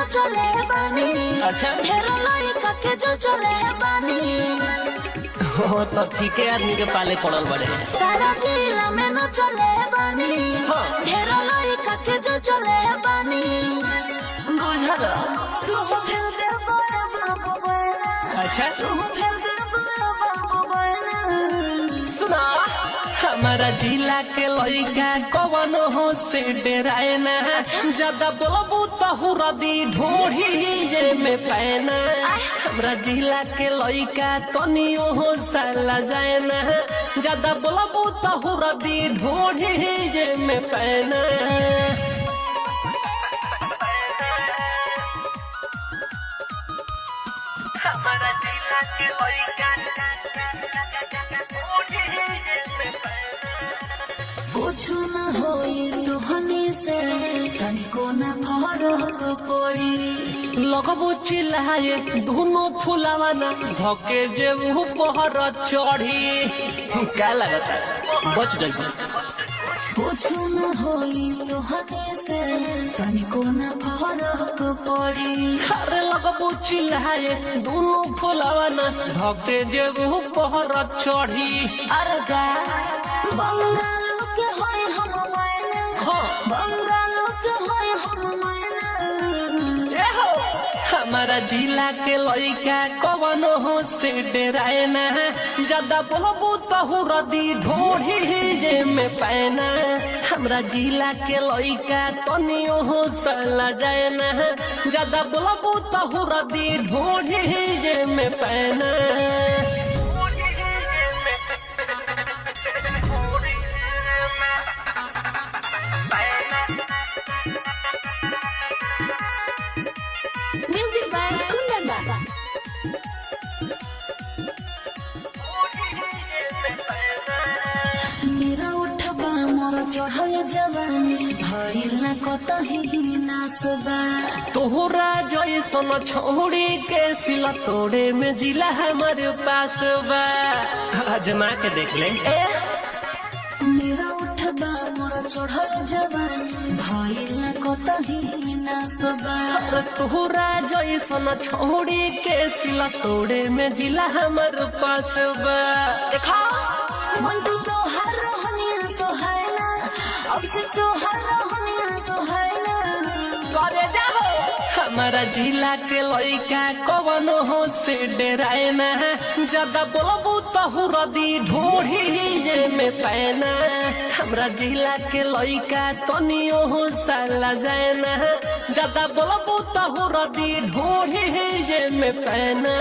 चले बानी। अच्छा ढेर लड़का के जो चले बानी। हो तो ठीक है, आदमी के पाले पड़ल बड़े सारा जिला में न चले बानी। हाँ। ढेर लड़का के जो चले बानी। बुझल तू फेल दे बड़ा बाबू बना। अच्छा तू फेल दे बड़ा बाबू बना। सुना हमारा जिला के लइका कवन हो से डराए ना, ज्यादा बोलबू तो हुरदी ढोढ़ी ये में पैना। हमरा जिला के लइका तनियो हो साला जाए ना, ज्यादा बोलबू तो हुरदी ढोढ़ी ये में पैना। हमारा जिला के लइका कुछ न होई तुहनी से तनिको न फरक पड़ी। लगबू चिल्लाए दोनों फुलावा ना धके जे ऊपर चढ़ी। क्या लगता बच जाइए। कुछ न होई तुहनी से तनिको न फरक पड़ी। अरे लगबू चिल्लाए दोनों फुलावा ना धके जे ऊपर चढ़ी। अरे जा बंगाल के होय हम मायना। हाँ बंगाल के होय हम मायना। हमारा जिला के लइका कवन हो से डराए ना, ज्यादा बोलबू तो हुरदी ढोढ़ी ये में पैना। हमरा जिला के लइका तनियो हो साला जाए ना, ज्यादा बोलबू तो हुरदी ढोढ़ी ये में पैना। म्यूजिक बाय कुंदन बाबा। मेरा उठबा मोर चढ़ल जवानी भइल न कतही नासबा। तोहरा जैसन छोड़ी के सिला तोड़े में जिला हमारे पास बा। आजमा के देख ले। मेरा उठबा मोर चढ़ल जवानी भइल न कतही नासबा। अरे तोहरा जैसन छोड़ी के सिला तोड़े में जिला हमारे पास बा। देखा मन तो हर रहनिया सोहायना। अब से तो हर रहनिया सोहायना। करे जाओ हमारा जिला के लइका कवन हो से डराए ना, ज्यादा बोलबू तो हुरदी ढोढ़ी ये में पैना। हमरा जिला के लइका तनियो हो साला जाए ना, ज्यादा बोलबू तो हुरदी ढोढ़ी ये में पैना।